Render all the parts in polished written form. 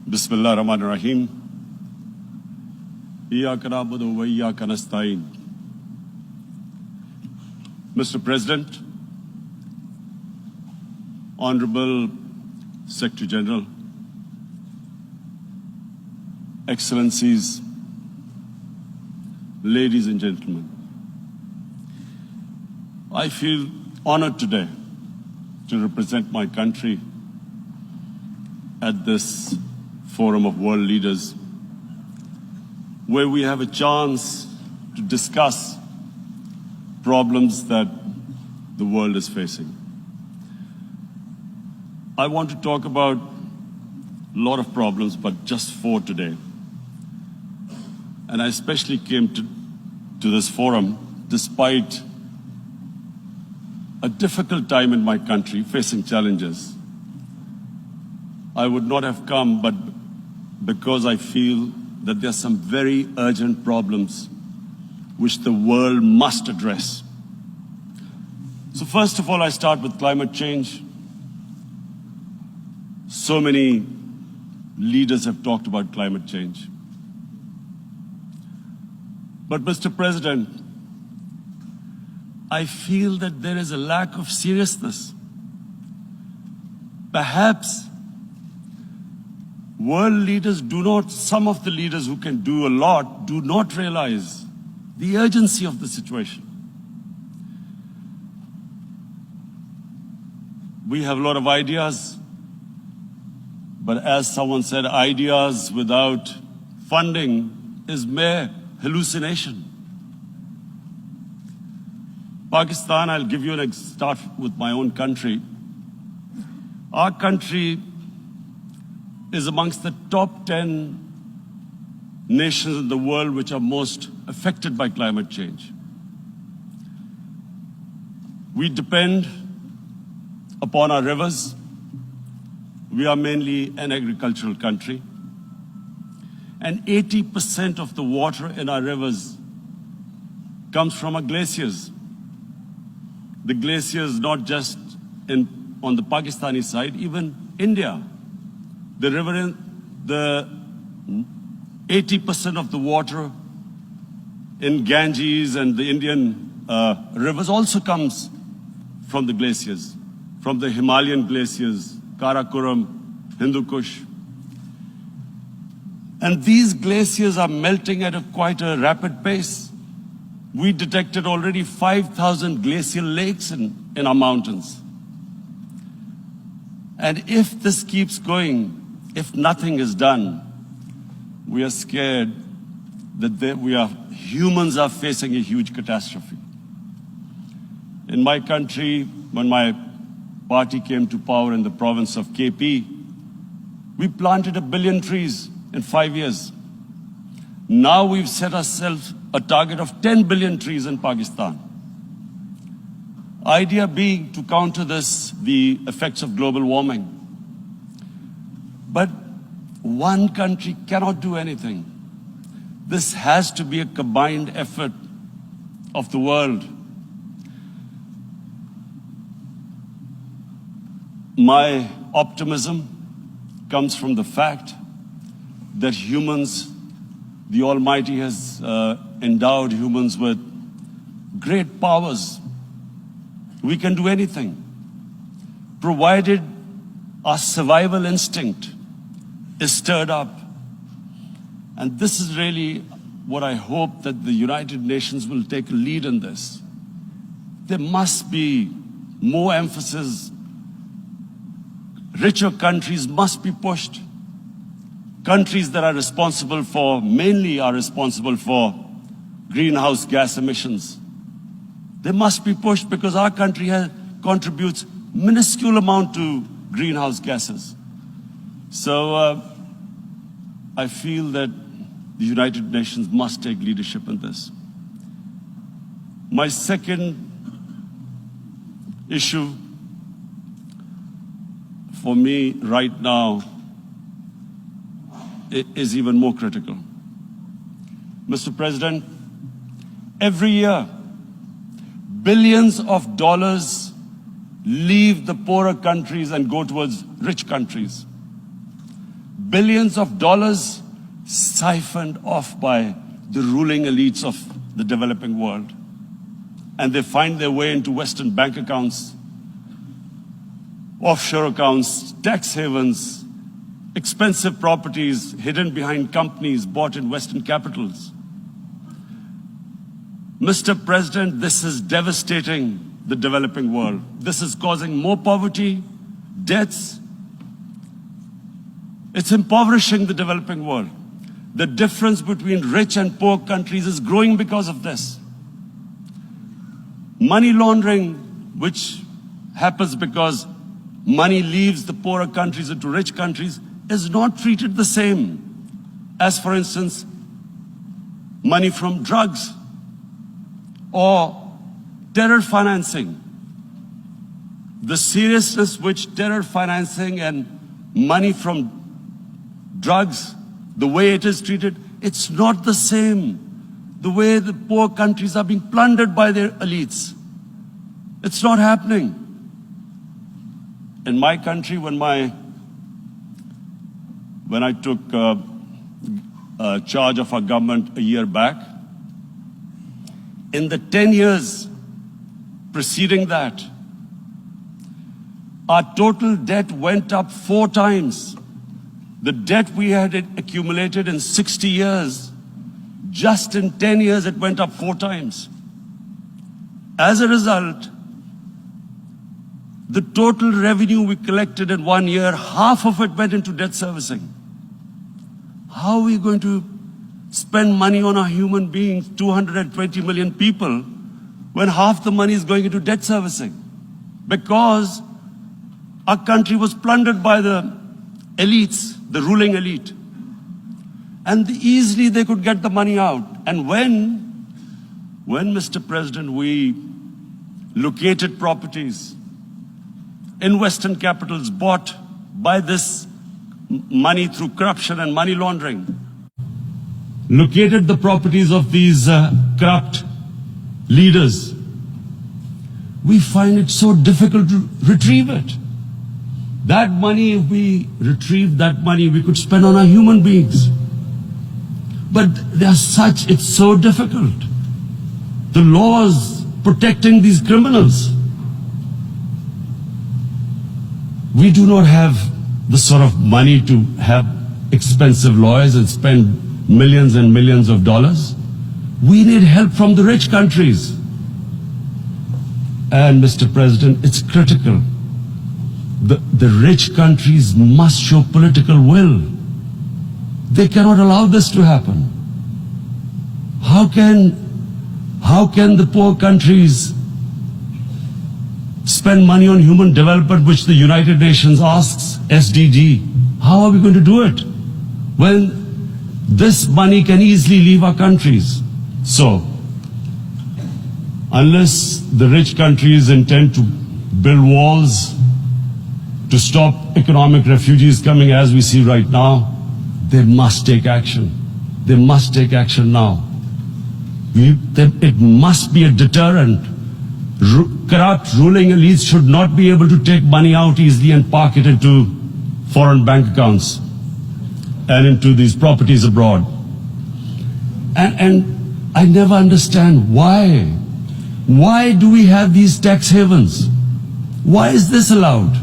Bismillah ar-Rahman ar-Rahim. Iyyaka na'budu wa iyyaka nasta'in. Mr. President, Honorable Secretary General, Excellencies, ladies and gentlemen, I feel honored today to represent my country at this Forum of World Leaders, where we have a chance to discuss problems that the world is facing. I want to talk about a lot of problems, but just 4 today. And I especially came to this forum despite a difficult time in my country, facing challenges. I would not have come, but because I feel that there are some very urgent problems which the world must address. So first of all, I start with climate change. So many leaders have talked about climate change. But Mr. President, I feel that there is a lack of seriousness. Perhaps world leaders some of the leaders who can do a lot, do not realize the urgency of the situation. We have a lot of ideas, but as someone said, ideas without funding is mere hallucination. Pakistan, I'll give you start with my own country. Our country is amongst the top 10 nations in the world which are most affected by climate change. We depend upon our rivers. We are mainly an agricultural country. And 80% of the water in our rivers comes from our glaciers. The glaciers not just on the Pakistani side, even India. The 80% of the water in Ganges and the Indian rivers also comes from the glaciers, from the Himalayan glaciers, Karakoram, Hindu Kush. And these glaciers are melting at quite a rapid pace. We detected already 5,000 glacial lakes in our mountains. And if this keeps going, if nothing is done, we are scared that humans are facing a huge catastrophe. In my country, when my party came to power in the province of KP, we planted 1 billion trees in 5 years. Now we've set ourselves a target of 10 billion trees in Pakistan. Idea being to counter the effects of global warming. But one country cannot do anything. This has to be a combined effort of the world. My optimism comes from the fact that humans, the Almighty has endowed humans with great powers. We can do anything, provided our survival instinct is stirred up. And this is really what I hope that the United Nations will take a lead in this. There must be more emphasis. Richer countries must be pushed. Countries that are mainly responsible for greenhouse gas emissions. They must be pushed because our country contributes minuscule amount to greenhouse gases. So I feel that the United Nations must take leadership in this. My second issue for me right now is even more critical. Mr. President, every year, billions of dollars leave the poorer countries and go towards rich countries. billions of dollars siphoned off by the ruling elites of the developing world. And they find their way into Western bank accounts, offshore accounts, tax havens, expensive properties hidden behind companies bought in Western capitals. Mr. President, this is devastating the developing world. This is causing more poverty, deaths. It's impoverishing the developing world. The difference between rich and poor countries is growing because of this. Money laundering, which happens because money leaves the poorer countries into rich countries, is not treated the same as, for instance, money from drugs or terror financing. The seriousness which terror financing and money from drugs, the way it is treated, it's not the same. The way the poor countries are being plundered by their elites. It's not happening. In my country, when I took charge of our government a year back, in the 10 years preceding that, our total debt went up 4 times. The debt we had accumulated in 60 years, just in 10 years, it went up 4 times. As a result, the total revenue we collected in 1 year, half of it went into debt servicing. How are we going to spend money on our human beings, 220 million people, when half the money is going into debt servicing? Because our country was plundered by the elites, the ruling elite. And easily they could get the money out. And when Mr. President, we located properties in Western capitals bought by this money through corruption and money laundering, located the properties of these corrupt leaders, we find it so difficult to retrieve it. That money, if we retrieved that money, we could spend on our human beings. But it's so difficult. The laws protecting these criminals. We do not have the sort of money to have expensive lawyers and spend millions and millions of dollars. We need help from the rich countries. And Mr. President, it's critical. The rich countries must show political will. They cannot allow this to happen. How can the poor countries spend money on human development, which the United Nations asks, SDG? How are we going to do it when this money can easily leave our countries? So, unless the rich countries intend to build walls to stop economic refugees coming as we see right now, they must take action. They must take action now. It must be a deterrent. Corrupt ruling elites should not be able to take money out easily and park it into foreign bank accounts and into these properties abroad. And I never understand why. Why do we have these tax havens? Why is this allowed?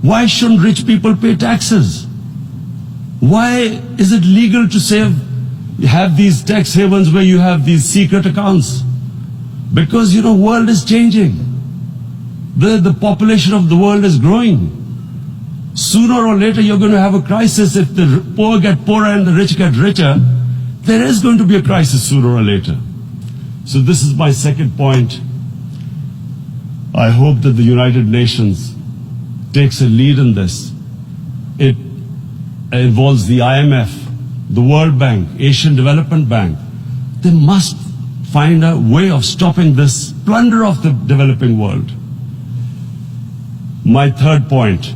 Why shouldn't rich people pay taxes? Why is it legal to have these tax havens where you have these secret accounts? Because, world is changing. The population of the world is growing. Sooner or later, you're going to have a crisis. If the poor get poorer and the rich get richer, there is going to be a crisis sooner or later. So this is my second point. I hope that the United Nations takes a lead in this. It involves the IMF, the World Bank, Asian Development Bank. They must find a way of stopping this plunder of the developing world. My third point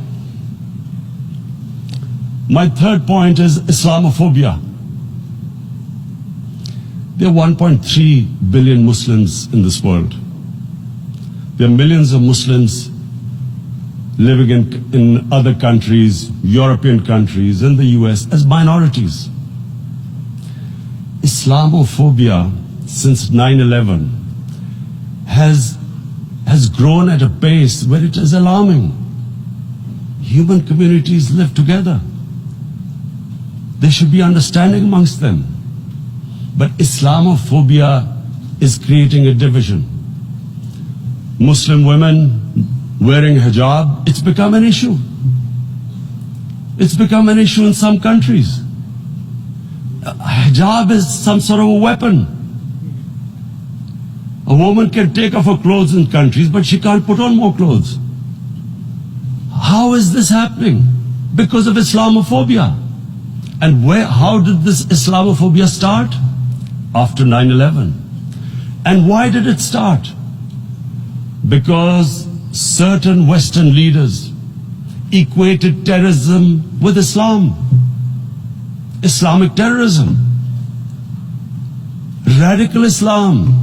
is Islamophobia. There are 1.3 billion Muslims in this world. There are millions of Muslims living in other countries, European countries, in the US, as minorities. Islamophobia since 9/11 has grown at a pace where it is alarming. Human communities live together. There should be understanding amongst them. But Islamophobia is creating a division. Muslim women wearing hijab, it's become an issue. It's become an issue in some countries. Hijab is some sort of a weapon. A woman can take off her clothes in countries, but she can't put on more clothes. How is this happening? Because of Islamophobia. And how did this Islamophobia start? After 9/11. And why did it start? Because certain Western leaders equated terrorism with Islam. Islamic terrorism. Radical Islam.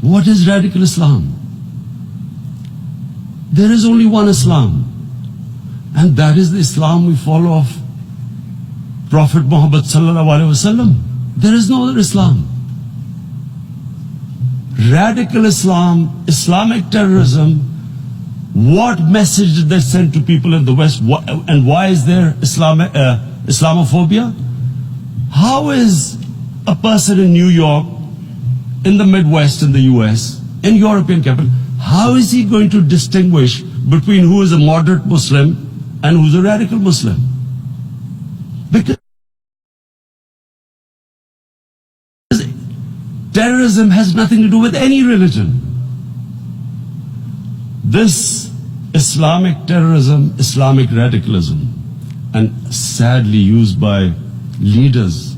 What is radical Islam? There is only one Islam. And that is the Islam we follow of Prophet Muhammad sallallahu alaihi wasallam. There is no other Islam. Radical Islam, Islamic terrorism, what message did they send to people in the West? And why is there Islamophobia? How is a person in New York, in the Midwest, in the US, in European capital, how is he going to distinguish between who is a moderate Muslim and who's a radical Muslim? Because terrorism has nothing to do with any religion. This Islamic terrorism, Islamic radicalism, and sadly used by leaders,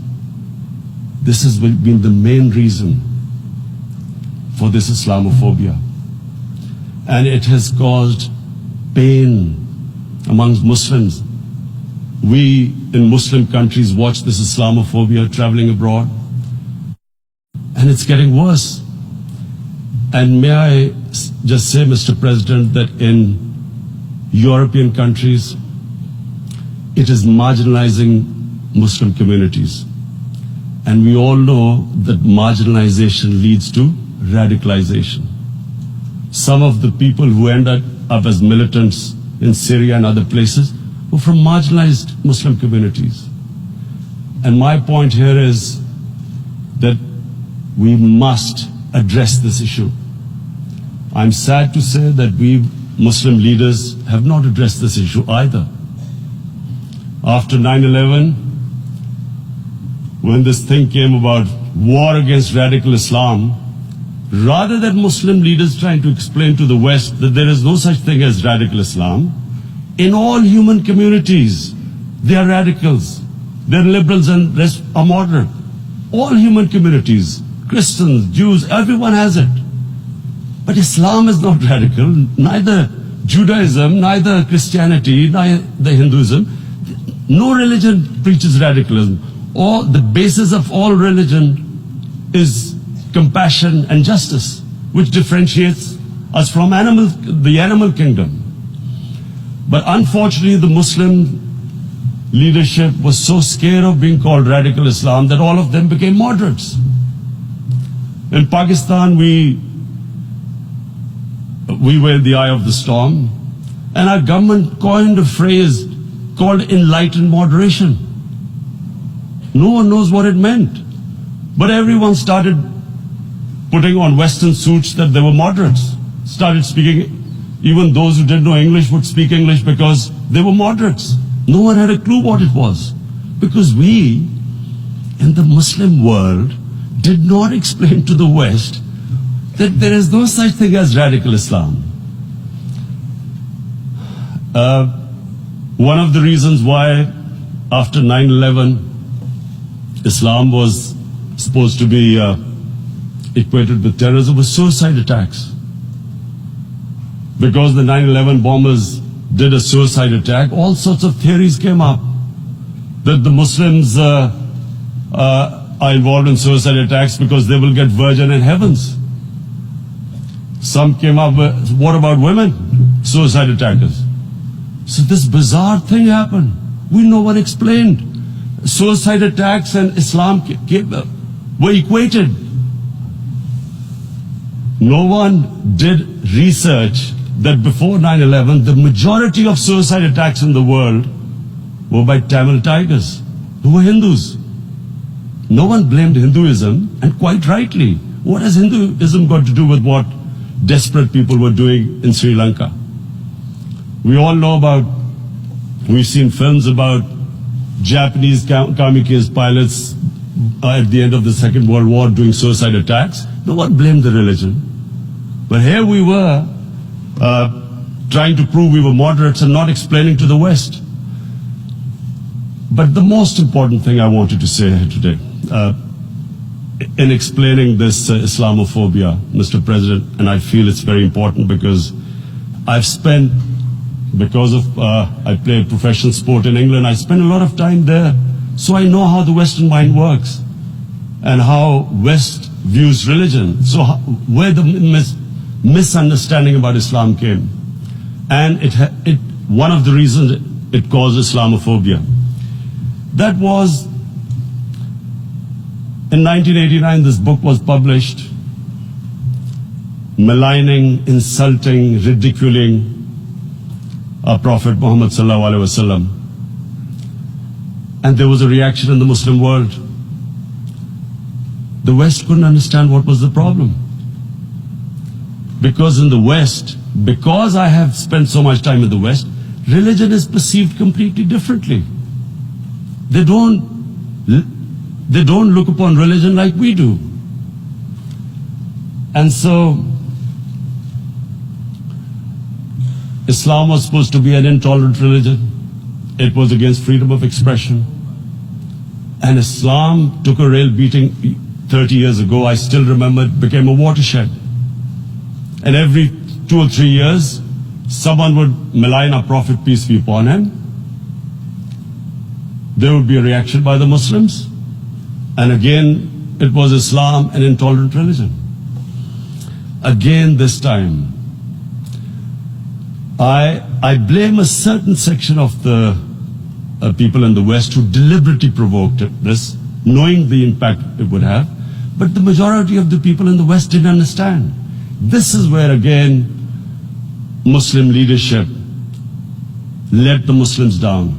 this has been the main reason for this Islamophobia. And it has caused pain amongst Muslims. We in Muslim countries watch this Islamophobia traveling abroad, and it's getting worse. And may I just say, Mr. President, that in European countries, it is marginalizing Muslim communities. And we all know that marginalization leads to radicalization. Some of the people who ended up as militants in Syria and other places were from marginalized Muslim communities. And my point here is that we must address this issue. I'm sad to say that we Muslim leaders have not addressed this issue either. After 9/11, when this thing came about war against radical Islam, rather than Muslim leaders trying to explain to the West that there is no such thing as radical Islam, in all human communities, they are radicals. They're liberals and rest are moderate. All human communities, Christians, Jews, everyone has it. But Islam is not radical, neither Judaism, neither Christianity, neither Hinduism. No religion preaches radicalism. The basis of all religion is compassion and justice, which differentiates us from the animal kingdom. But unfortunately, the Muslim leadership was so scared of being called radical Islam that all of them became moderates. In Pakistan, we were in the eye of the storm, and our government coined a phrase called enlightened moderation. No one knows what it meant, but everyone started putting on Western suits that they were moderates, started speaking. Even those who didn't know English would speak English because they were moderates. No one had a clue what it was, because we, in the Muslim world, did not explain to the West that there is no such thing as radical Islam. One of the reasons why after 9/11 Islam was supposed to be equated with terrorism was suicide attacks. Because the 9/11 bombers did a suicide attack, all sorts of theories came up that the Muslims are involved in suicide attacks because they will get virgin in heavens. Some came up with, what about women? Suicide attackers. So this bizarre thing happened. No one explained. Suicide attacks and Islam were equated. No one did research that before 9/11, the majority of suicide attacks in the world were by Tamil tigers, who were Hindus. No one blamed Hinduism, and quite rightly. What has Hinduism got to do with what desperate people were doing in Sri Lanka? We all know about, we've seen films about Japanese kamikaze pilots at the end of the Second World War doing suicide attacks. No one blamed the religion. But here we were trying to prove we were moderates and not explaining to the West. But the most important thing I wanted to say here today, in explaining this Islamophobia, Mr. President, and I feel it's very important because I've spent, because of, I played professional sport in England, I spent a lot of time there, so I know how the Western mind works and how West views religion. So where the misunderstanding about Islam came. And one of the reasons it caused Islamophobia. That was, in 1989, this book was published, maligning, insulting, ridiculing our Prophet Muhammad sallallahu alaihi wasallam. And there was a reaction in the Muslim world. The West couldn't understand what was the problem. Because in the West, because I have spent so much time in the West, religion is perceived completely differently. They don't look upon religion like we do. And so, Islam was supposed to be an intolerant religion. It was against freedom of expression. And Islam took a real beating 30 years ago. I still remember it became a watershed. And every 2 or 3 years, someone would malign our Prophet, peace be upon him. There would be a reaction by the Muslims. And again, it was Islam, an intolerant religion. Again, this time, I blame a certain section of the people in the West who deliberately provoked this, knowing the impact it would have. But the majority of the people in the West didn't understand. This is where, again, Muslim leadership let the Muslims down.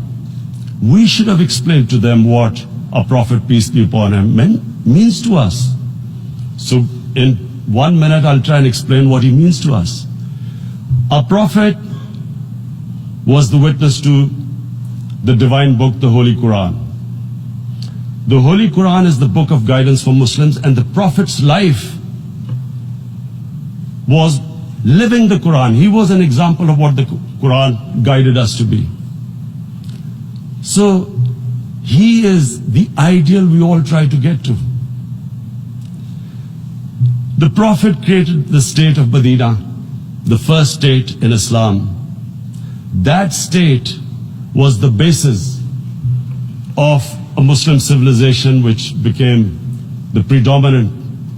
We should have explained to them what our Prophet, peace be upon him, means to us. So in 1 minute, I'll try and explain what he means to us. Our Prophet was the witness to the divine book, the Holy Quran. The Holy Quran is the book of guidance for Muslims, and the Prophet's life was living the Quran. He was an example of what the Quran guided us to be. So he is the ideal we all try to get to. The Prophet created the state of Medina, the first state in Islam. That state was the basis of a Muslim civilization which became the predominant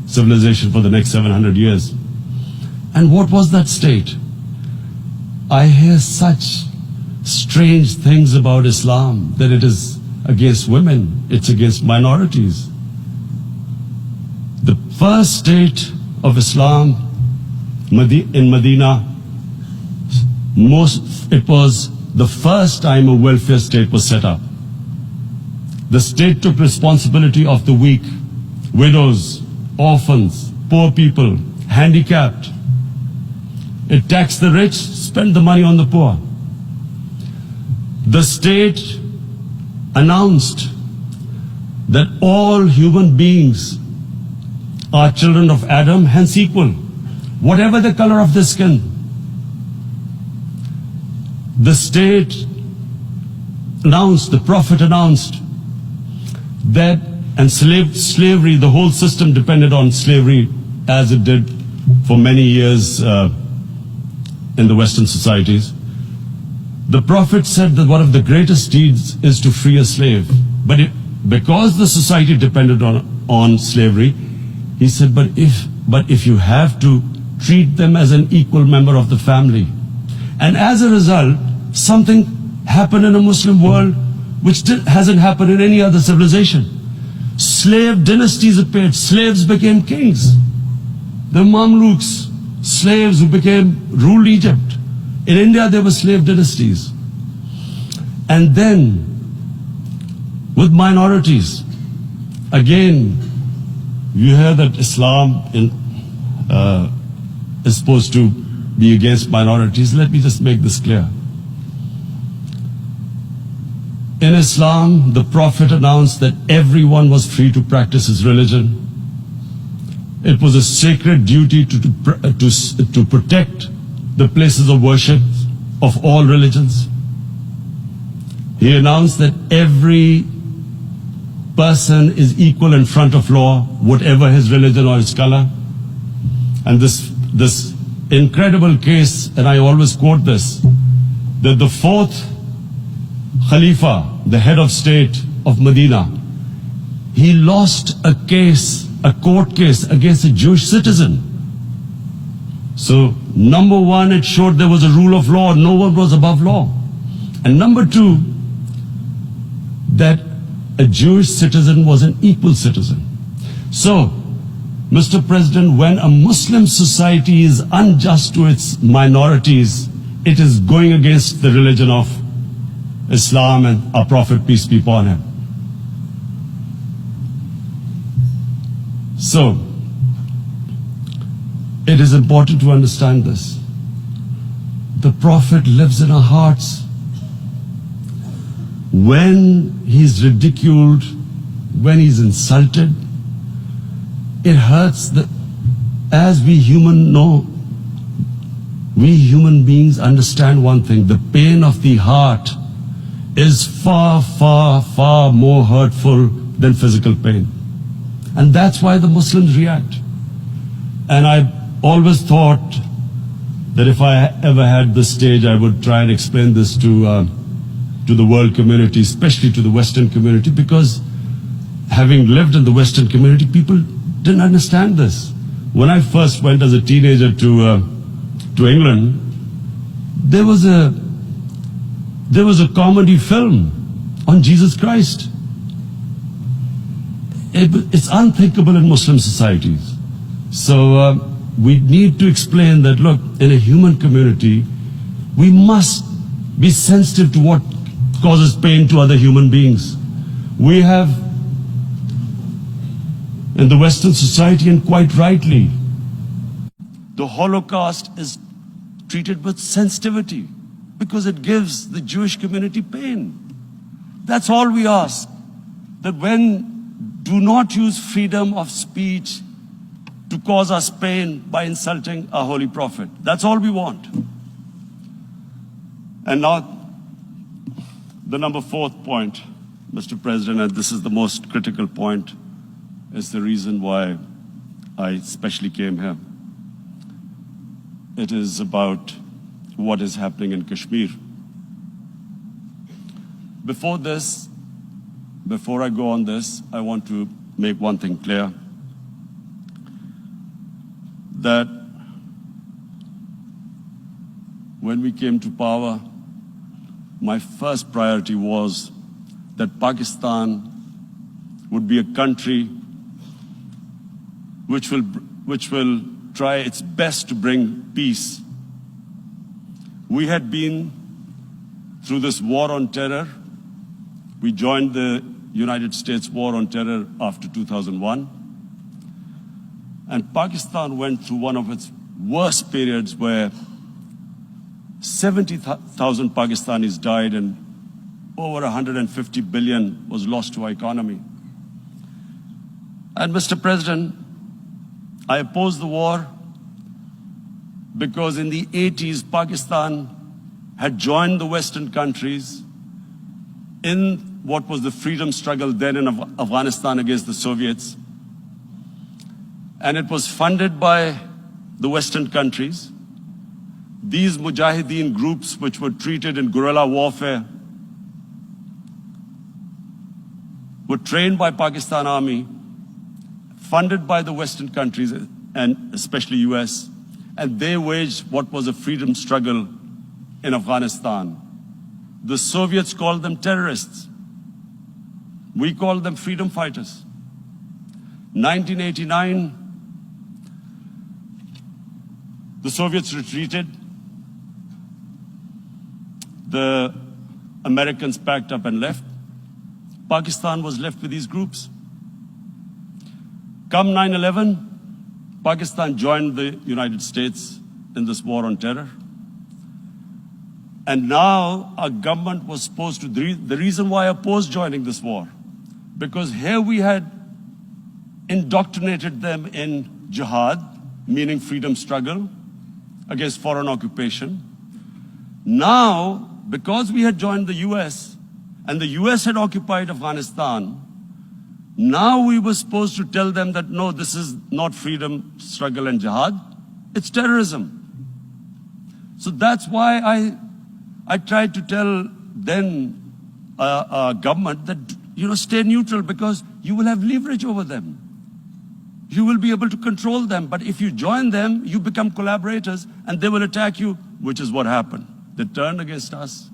civilization for the next 700 years. And what was that state? I hear such strange things about Islam, that it is against women, it's against minorities. The first state of Islam in Medina, it was the first time a welfare state was set up. The state took responsibility of the weak, widows, orphans, poor people, handicapped. It taxed the rich, spent the money on the poor. The state announced that all human beings are children of Adam, hence equal, whatever the color of their skin. The state announced, the Prophet announced that, and slavery, the whole system depended on slavery as it did for many years in the Western societies. The Prophet said that one of the greatest deeds is to free a slave. But because the society depended on slavery, he said, but if you have to treat them as an equal member of the family. And as a result, something happened in a Muslim world which hasn't happened in any other civilization. Slave dynasties appeared. Slaves became kings. The Mamluks, slaves who ruled Egypt. In India, there were slave dynasties. And then, with minorities, again, you hear that Islam is supposed to be against minorities. Let me just make this clear. In Islam, the Prophet announced that everyone was free to practice his religion. It was a sacred duty to protect the places of worship of all religions. He announced that every person is equal in front of law, whatever his religion or his color. And this incredible case, and I always quote this, that the fourth Khalifa, the head of state of Medina, he lost a court case against a Jewish citizen. So, number one, it showed there was a rule of law, no one was above law. And number two, that a Jewish citizen was an equal citizen. So, Mr. President, when a Muslim society is unjust to its minorities, it is going against the religion of Islam and our Prophet, peace be upon him. So, it is important to understand this. The Prophet lives in our hearts. When he's ridiculed, when he's insulted, it hurts. As we human beings understand one thing, the pain of the heart is far, far, far more hurtful than physical pain. And that's why the Muslims react. And I always thought that if I ever had this stage, I would try and explain this to the world community, especially to the Western community, because having lived in the Western community, people didn't understand this. When I first went as a teenager to England, there was a comedy film on Jesus Christ. It's unthinkable in Muslim societies. So we need to explain that, look, in a human community, we must be sensitive to what causes pain to other human beings. We have, in the Western society, and quite rightly, the Holocaust is treated with sensitivity because it gives the Jewish community pain. That's all we ask. That do not use freedom of speech to cause us pain by insulting our holy prophet. That's all we want. And now, the number fourth point, Mr. President, and this is the most critical point, is the reason why I especially came here. It is about what is happening in Kashmir. Before I go on this, I want to make one thing clear. That when we came to power, my first priority was that Pakistan would be a country which will try its best to bring peace. We had been through this war on terror. We joined the United States war on terror after 2001. And Pakistan went through one of its worst periods where 70,000 Pakistanis died and over 150 billion was lost to our economy. And Mr. President, I opposed the war because in the 80s, Pakistan had joined the Western countries in what was the freedom struggle then in Afghanistan against the Soviets. And it was funded by the Western countries. These Mujahideen groups, which were treated in guerrilla warfare, were trained by Pakistan Army, funded by the Western countries, and especially US, and they waged what was a freedom struggle in Afghanistan. The Soviets called them terrorists. We called them freedom fighters. 1989, the Soviets retreated. The Americans packed up and left. Pakistan was left with these groups. Come 9/11, Pakistan joined the United States in this war on terror. And now our government was supposed to, the reason why I opposed joining this war, because here we had indoctrinated them in jihad, meaning freedom struggle against foreign occupation. Now, because we had joined the US and the US had occupied Afghanistan, now we were supposed to tell them that no, this is not freedom struggle and jihad, it's terrorism. So that's why I tried to tell then government that, stay neutral because you will have leverage over them. You will be able to control them. But if you join them, you become collaborators and they will attack you, which is what happened. They turned against us.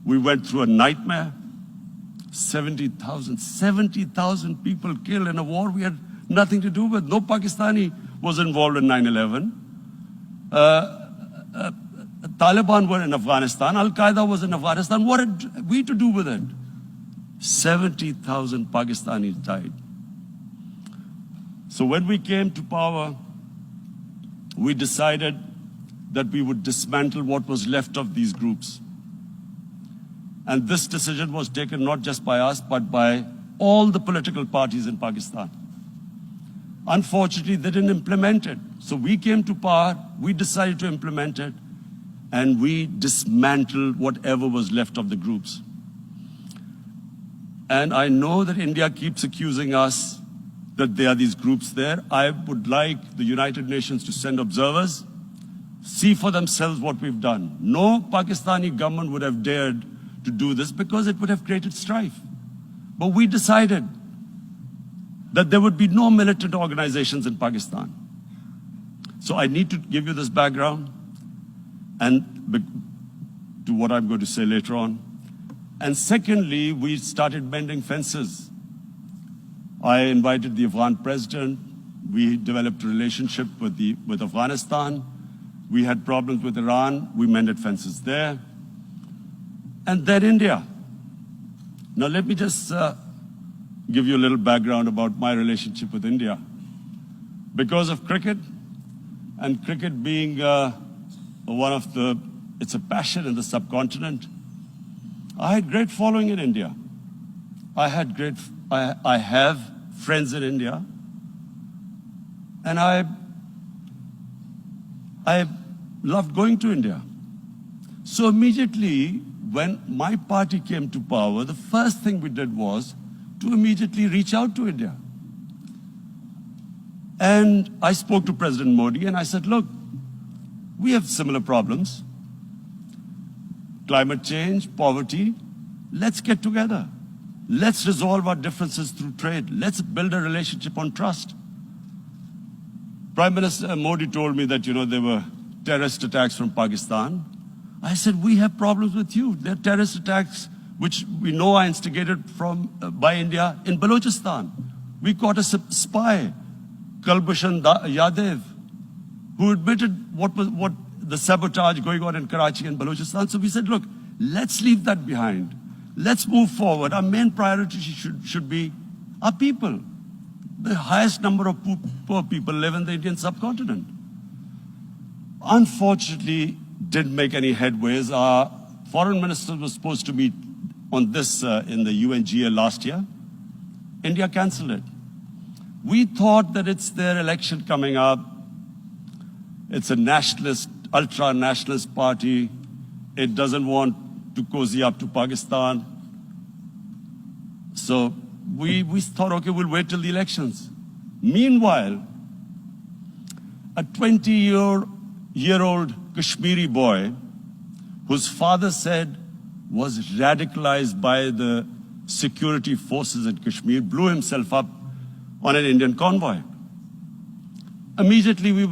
We went through a nightmare. 70,000 people killed in a war we had nothing to do with. No Pakistani was involved in 9/11. Taliban were in Afghanistan. Al-Qaeda was in Afghanistan. What had we to do with it? 70,000 Pakistanis died. So when we came to power, we decided that we would dismantle what was left of these groups. And this decision was taken not just by us, but by all the political parties in Pakistan. Unfortunately, they didn't implement it. So we came to power, we decided to implement it, and we dismantled whatever was left of the groups. And I know that India keeps accusing us that there are these groups there. I would like the United Nations to send observers, see for themselves what we've done. No Pakistani government would have dared to do this because it would have created strife. But we decided that there would be no militant organizations in Pakistan. So I need to give you this background and to what I'm going to say later on. And secondly, we started mending fences. I invited the Afghan president. We developed a relationship with Afghanistan. We had problems with Iran. We mended fences there. And then India. Now let me just give you a little background about my relationship with India. Because of cricket, and cricket being it's a passion in the subcontinent, I had great following in India. I have friends in India, and I loved going to India. So immediately, when my party came to power, the first thing we did was to immediately reach out to India. And I spoke to President Modi and I said, look, we have similar problems. Climate change, poverty, let's get together. Let's resolve our differences through trade. Let's build a relationship on trust. Prime Minister Modi told me that, there were terrorist attacks from Pakistan. I said, we have problems with you. There are terrorist attacks which we know are instigated by India in Balochistan. We caught a spy, Kulbhushan Yadav, who admitted what the sabotage going on in Karachi and Balochistan. So we said, look, let's leave that behind. Let's move forward. Our main priority should be our people. The highest number of poor people live in the Indian subcontinent. Unfortunately, didn't make any headways. Our foreign minister was supposed to meet on this in the UNGA last year. India canceled it. We thought that it's their election coming up. It's a nationalist, ultra-nationalist party. It doesn't want to cozy up to Pakistan. So we thought, okay, we'll wait till the elections. Meanwhile, a 20-year-old Kashmiri boy, whose father said was radicalized by the security forces in Kashmir, blew himself up on an Indian convoy. Immediately,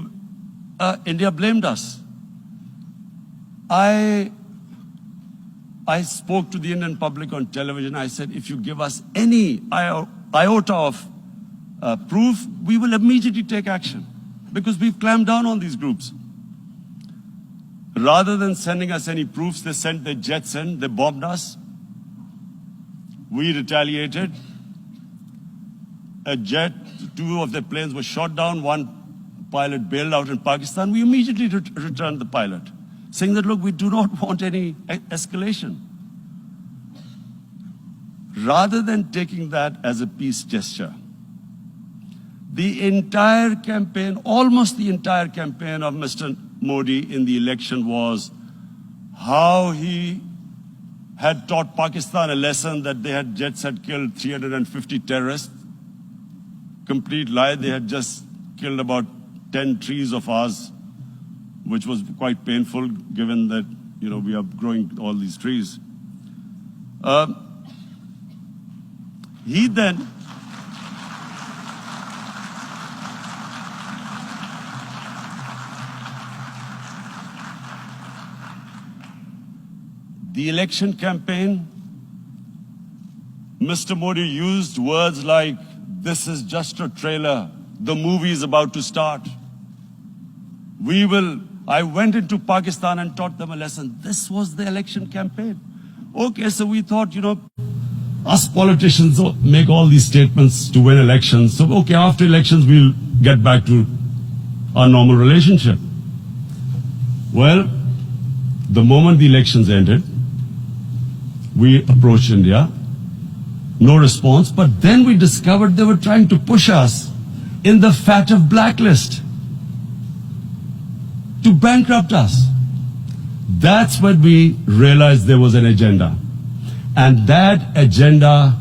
India blamed us. I spoke to the Indian public on television. I said, if you give us any iota of proof, we will immediately take action because we've clamped down on these groups. Rather than sending us any proofs, they sent their jets in, they bombed us. We retaliated. A jet, 2 of their planes were shot down, 1 pilot bailed out in Pakistan. We immediately returned the pilot, saying that, look, we do not want any escalation. Rather than taking that as a peace gesture, the entire campaign, almost the entire campaign of Mr. Modi in the election was how he had taught Pakistan a lesson that jets had killed 350 terrorists. Complete lie. They had just killed about 10 trees of ours, which was quite painful given that, we are growing all these trees. He then the election campaign, Mr. Modi used words like, this is just a trailer. The movie is about to start. I went into Pakistan and taught them a lesson. This was the election campaign. Okay, so we thought, us politicians make all these statements to win elections. So, okay, after elections, we'll get back to our normal relationship. Well, the moment the elections ended, we approached India. No response, but then we discovered they were trying to push us in the FATF blacklist to bankrupt us. That's when we realized there was an agenda. And that agenda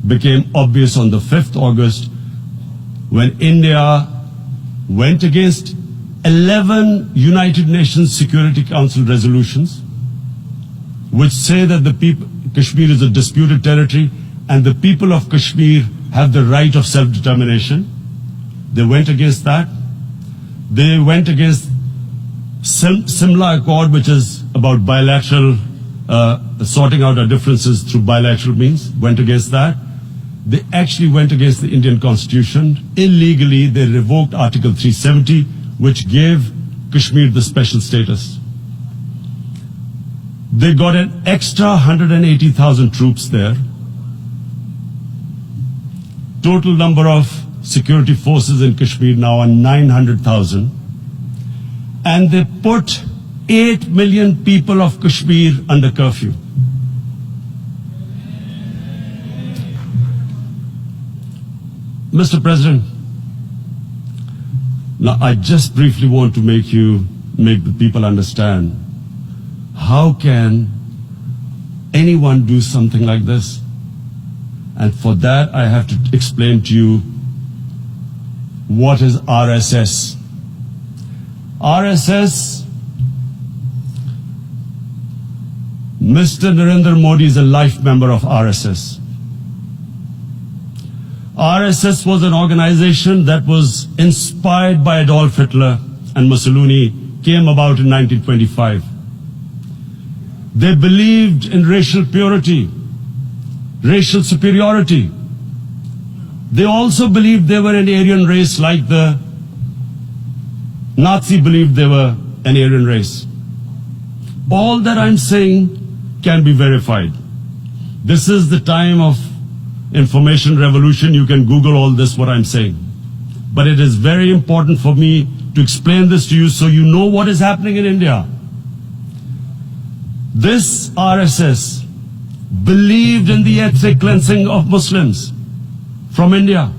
became obvious on the 5th August when India went against 11 United Nations Security Council resolutions which say that Kashmir is a disputed territory and the people of Kashmir have the right of self-determination. They went against that. They went against Simla Accord, which is about bilateral, sorting out our differences through bilateral means, went against that. They actually went against the Indian Constitution. Illegally, they revoked Article 370, which gave Kashmir the special status. They got an extra 180,000 troops there. Total number of security forces in Kashmir now are 900,000. And they put 8 million people of Kashmir under curfew. Mr. President, now I just briefly want to make the people understand, how can anyone do something like this? And for that, I have to explain to you what is RSS. RSS, Mr. Narendra Modi is a life member of RSS. RSS was an organization that was inspired by Adolf Hitler and Mussolini, came about in 1925. They believed in racial purity, racial superiority. They also believed they were an Aryan race like the Nazi believed they were an Aryan race. All that I'm saying can be verified. This is the time of information revolution. You can Google all this, what I'm saying. But it is very important for me to explain this to you so you know what is happening in India. This RSS believed in the ethnic cleansing of Muslims from India.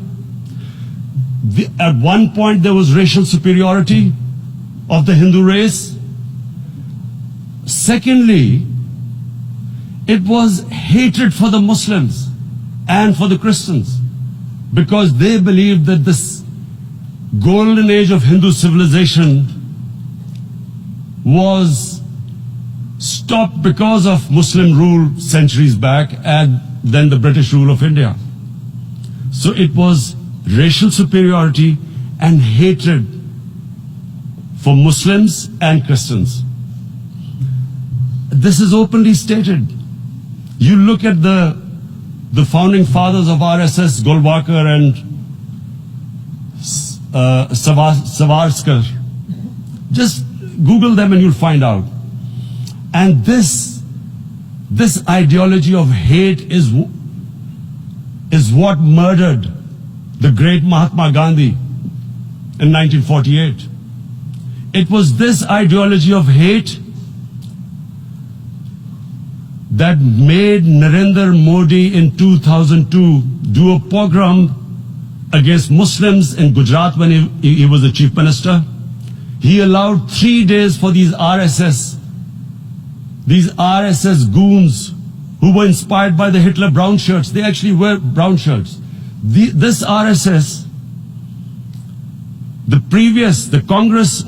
At one point there was racial superiority of the Hindu race. Secondly, it was hatred for the Muslims and for the Christians because they believed that this golden age of Hindu civilization was stopped because of Muslim rule centuries back and then the British rule of India. So it was racial superiority and hatred for Muslims and Christians. This is openly stated. You look at the founding fathers of RSS, Golwalkar and Savarkar. Just Google them and you'll find out. And this ideology of hate is what murdered the great Mahatma Gandhi in 1948. It was this ideology of hate that made Narendra Modi in 2002 do a pogrom against Muslims in Gujarat when he was the chief minister. He allowed 3 days for these RSS goons who were inspired by the Hitler brown shirts. They actually wear brown shirts. This RSS, the Congress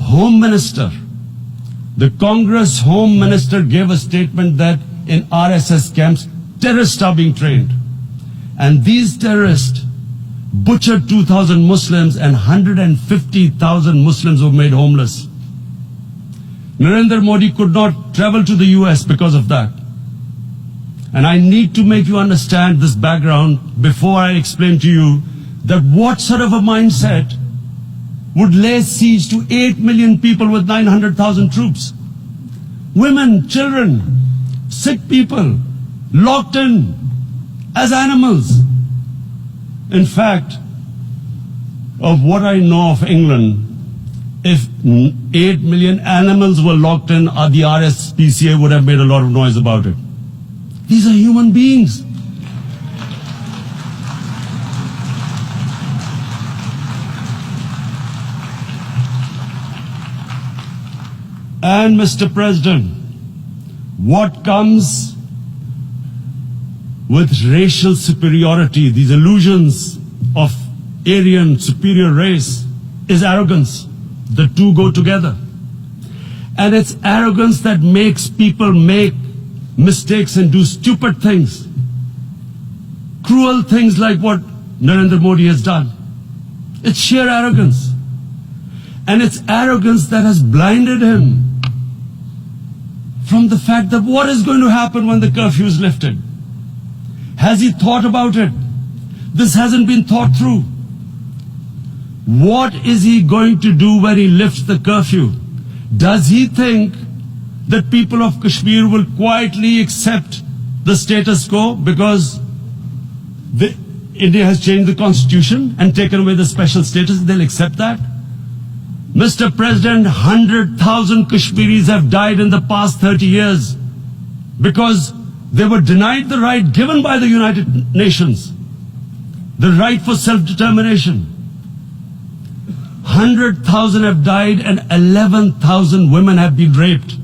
Home Minister gave a statement that in RSS camps, terrorists are being trained. And these terrorists butchered 2,000 Muslims and 150,000 Muslims were made homeless. Narendra Modi could not travel to the US because of that. And I need to make you understand this background before I explain to you that what sort of a mindset would lay siege to 8 million people with 900,000 troops. Women, children, sick people, locked in as animals. In fact, of what I know of England, if 8 million animals were locked in, the RSPCA would have made a lot of noise about it. These are human beings. And Mr. President, what comes with racial superiority, these illusions of Aryan superior race, is arrogance. The two go together. And it's arrogance that makes people make mistakes and do stupid things. Cruel things like what Narendra Modi has done. It's sheer arrogance. And it's arrogance that has blinded him from the fact that what is going to happen when the curfew is lifted. Has he thought about it? This hasn't been thought through. What is he going to do when he lifts the curfew? Does he think that people of Kashmir will quietly accept the status quo because India has changed the constitution and taken away the special status? They'll accept that? Mr. President, 100,000 Kashmiris have died in the past 30 years because they were denied the right given by the United Nations, the right for self-determination. 100,000 have died and 11,000 women have been raped.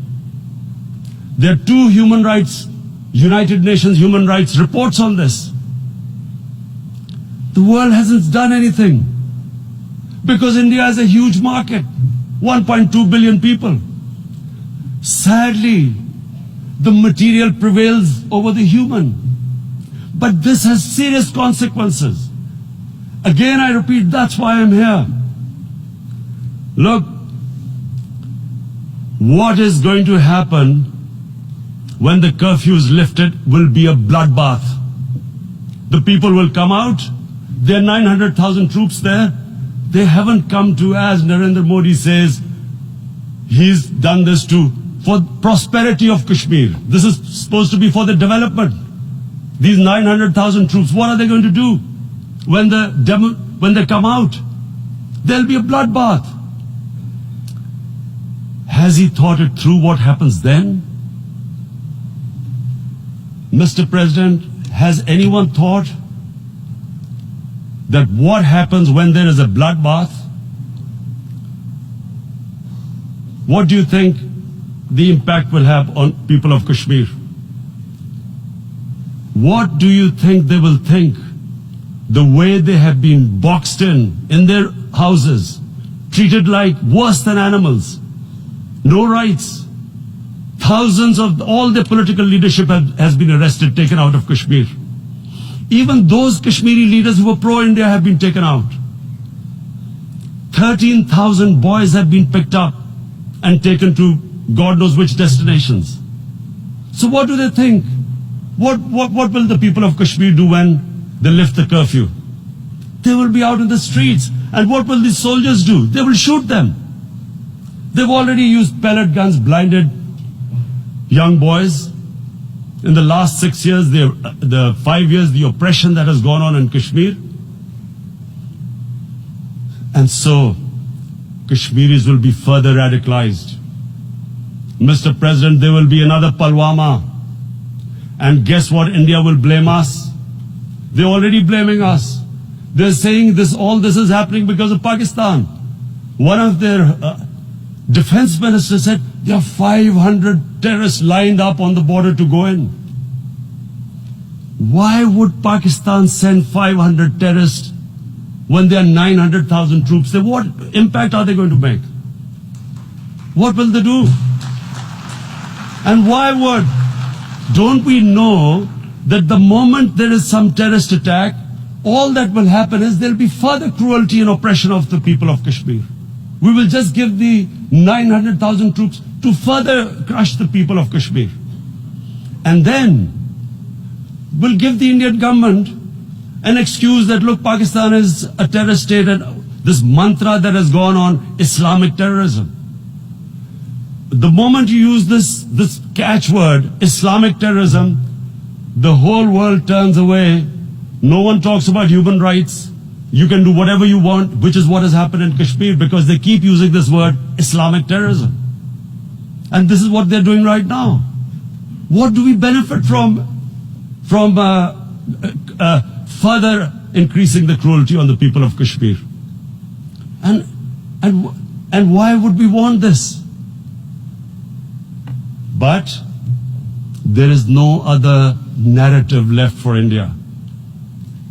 There are 2 United Nations human rights reports on this. The world hasn't done anything because India is a huge market, 1.2 billion people. Sadly, the material prevails over the human. But this has serious consequences. Again, I repeat, that's why I'm here. Look, what is going to happen when the curfew is lifted will be a bloodbath. The people will come out. There are 900,000 troops there. They haven't come to, as Narendra Modi says, he's done this for prosperity of Kashmir. This is supposed to be for the development. These 900,000 troops, what are they going to do when they come out? There'll be a bloodbath. Has he thought it through what happens then? Mr. President, has anyone thought that what happens when there is a bloodbath? What do you think the impact will have on people of Kashmir? What do you think they will think? The way they have been boxed in their houses, treated like worse than animals, no rights. Thousands of all the political leadership has been arrested, taken out of Kashmir. Even those Kashmiri leaders who were pro-India have been taken out. 13,000 boys have been picked up and taken to God knows which destinations. So what do they think? What will the people of Kashmir do when they lift the curfew? They will be out in the streets. And what will these soldiers do? They will shoot them. They've already used pellet guns, blinded young boys. In the last 6 years, the 5 years, the oppression that has gone on in Kashmir. And so, Kashmiris will be further radicalized. Mr. President, there will be another Pulwama. And guess what? India will blame us. They're already blaming us. They're saying all this is happening because of Pakistan. One of their defense ministers said there are 500 terrorists lined up on the border to go in. Why would Pakistan send 500 terrorists when there are 900,000 troops? What impact are they going to make? What will they do? And why would? Don't we know that the moment there is some terrorist attack, all that will happen is there will be further cruelty and oppression of the people of Kashmir. We will just give the 900,000 troops to further crush the people of Kashmir. And then we'll give the Indian government an excuse that, look, Pakistan is a terrorist state, and this mantra that has gone on, Islamic terrorism. The moment you use this catchword, Islamic terrorism, the whole world turns away. No one talks about human rights. You can do whatever you want, which is what has happened in Kashmir, because they keep using this word, Islamic terrorism. And this is what they're doing right now. What do we benefit from further increasing the cruelty on the people of Kashmir? And why would we want this? But there is no other narrative left for India.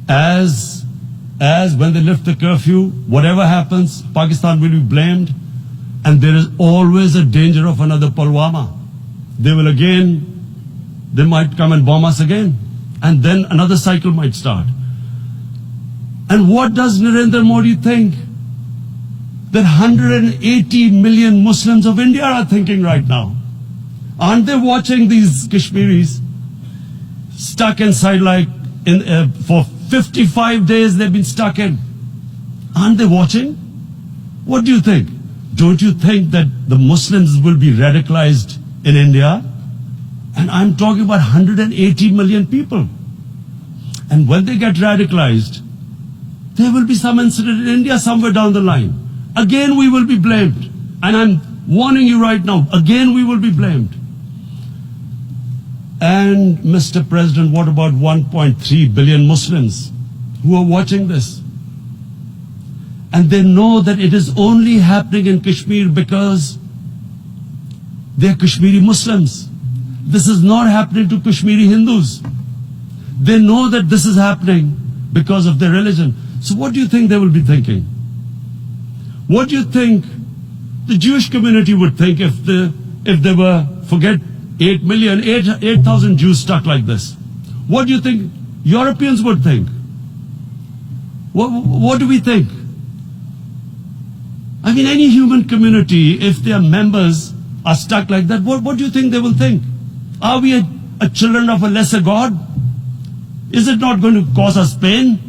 As when they lift the curfew, whatever happens, Pakistan will be blamed, and there is always a danger of another Pulwama. They might come and bomb us again, and then another cycle might start. And what does Narendra Modi think? That 180 million Muslims of India are thinking right now. Aren't they watching these Kashmiris stuck inside for 55 days they've been stuck in? Aren't they watching? What do you think? Don't you think that the Muslims will be radicalized in India? And I'm talking about 180 million people. And when they get radicalized, there will be some incident in India somewhere down the line. Again, we will be blamed. And I'm warning you right now, again we will be blamed. And Mr. President, what about 1.3 billion Muslims who are watching this? And they know that it is only happening in Kashmir because they're Kashmiri Muslims. This is not happening to Kashmiri Hindus. They know that this is happening because of their religion. So what do you think they will be thinking? What do you think the Jewish community would think if they were, forget 8,000 Jews stuck like this? What do you think Europeans would think? What do we think? I mean, any human community, if their members are stuck like that, what do you think they will think? Are we a children of a lesser God? Is it not going to cause us pain?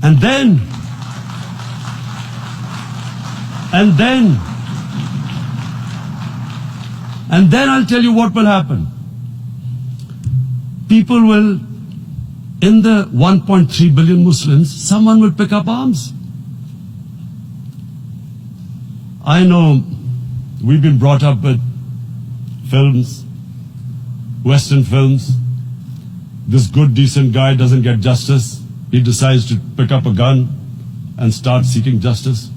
And then I'll tell you what will happen. People will, in the 1.3 billion Muslims, someone will pick up arms. I know we've been brought up with films, Western films. This good, decent guy doesn't get justice. He decides to pick up a gun and start seeking justice.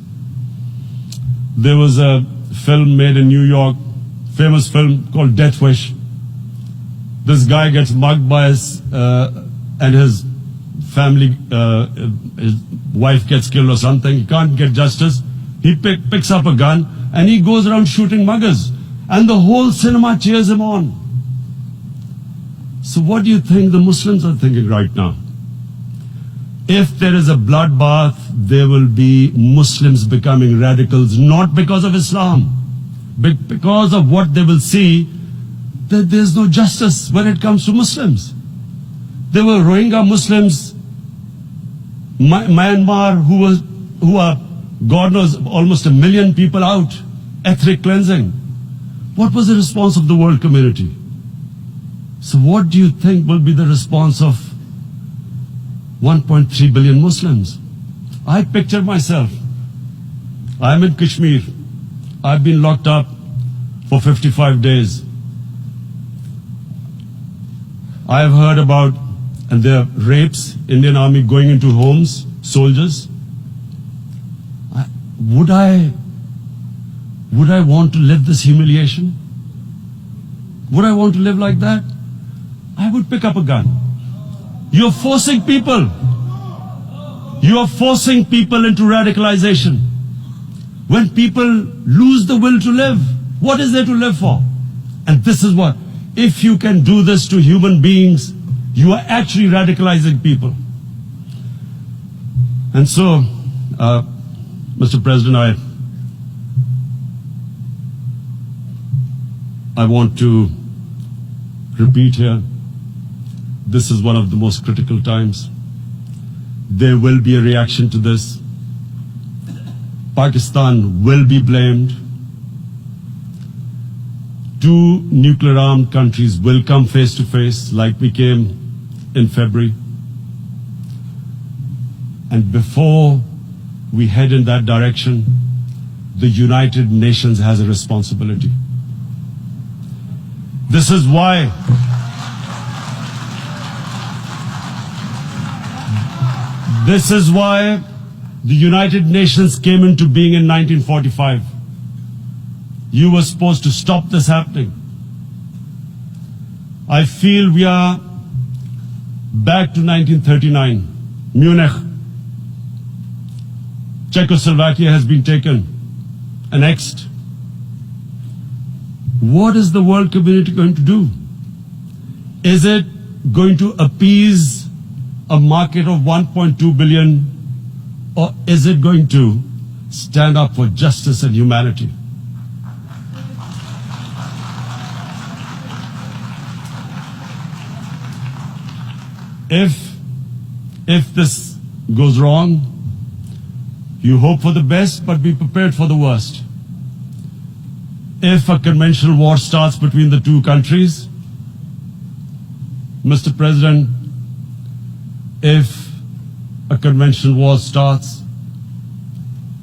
There was a film made in New York, famous film called Death Wish. This guy gets mugged by and his family, his wife gets killed or something. He can't get justice. He picks up a gun and he goes around shooting muggers. And the whole cinema cheers him on. So what do you think the Muslims are thinking right now? if there is a bloodbath, there will be Muslims becoming radicals, not because of Islam, but because of what they will see, that there's no justice when it comes to Muslims. There were Rohingya Muslims, Myanmar, who are, God knows, almost 1 million people out, ethnic cleansing. What was the response of the world community? So what do you think will be the response of 1.3 billion Muslims? I picture myself. I'm in Kashmir. I've been locked up for 55 days. I've heard about, and there are rapes, Indian Army going into homes, soldiers. Would I want to live this humiliation? Would I want to live like that? I would pick up a gun. You're forcing people. You are forcing people into radicalization. When people lose the will to live, what is there to live for? And this is what, if you can do this to human beings, you are actually radicalizing people. And so, Mr. President, I want to repeat here, this is one of the most critical times. There will be a reaction to this. Pakistan will be blamed. 2 nuclear-armed countries will come face to face like we came in February. And before we head in that direction, the United Nations has a responsibility. This is why the United Nations came into being in 1945. You were supposed to stop this happening. I feel we are back to 1939, Munich. Czechoslovakia has been taken, annexed. What is the world community going to do? Is it going to appease a market of 1.2 billion, or is it going to stand up for justice and humanity? If this goes wrong, you hope for the best, but be prepared for the worst. If a conventional war starts between the 2 countries, Mr. President, if a conventional war starts,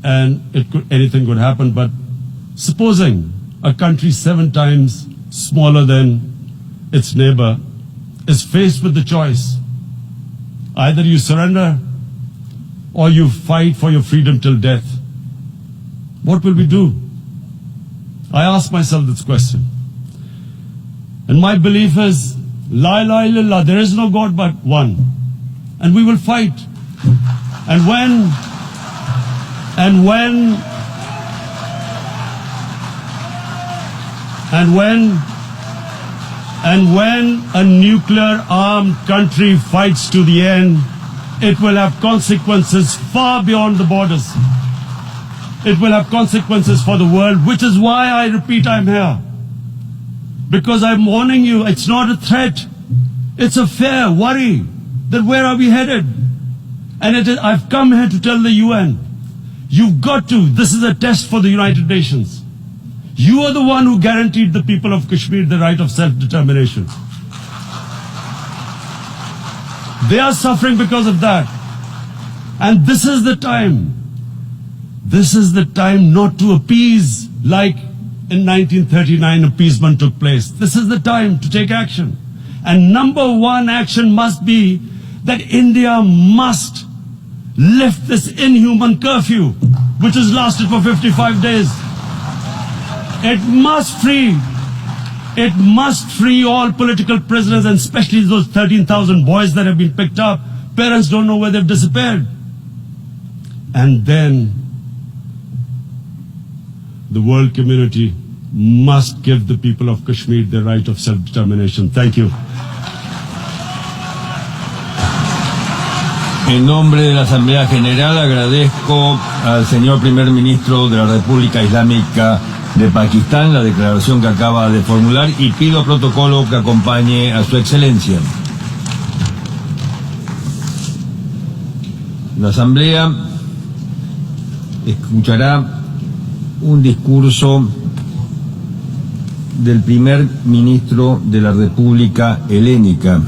and anything could happen, but supposing a country 7 times smaller than its neighbor is faced with the choice, either you surrender or you fight for your freedom till death, what will we do? I ask myself this question. And my belief is, La ilaha illallah, there is no God but one. And we will fight. And when a nuclear-armed country fights to the end, it will have consequences far beyond the borders. It will have consequences for the world, which is why I repeat I'm here. Because I'm warning you, it's not a threat. It's a fair worry that where are we headed? And I've come here to tell the UN, you've got to, this is a test for the United Nations. You are the one who guaranteed the people of Kashmir the right of self-determination. They are suffering because of that. And this is the time. This is the time not to appease like in 1939 appeasement took place. This is the time to take action. And number 1 action must be that India must lift this inhuman curfew, which has lasted for 55 days. It must free all political prisoners, and especially those 13,000 boys that have been picked up. Parents don't know where they've disappeared. And then the world community must give the people of Kashmir the right of self-determination. Thank you. En nombre de la Asamblea General agradezco al señor Primer Ministro de la República Islámica de Pakistán la declaración que acaba de formular y pido a protocolo que acompañe a su excelencia. La Asamblea escuchará un discurso del Primer Ministro de la República Helénica,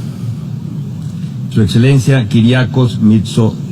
Su Excelencia Kyriakos Mitsotakis.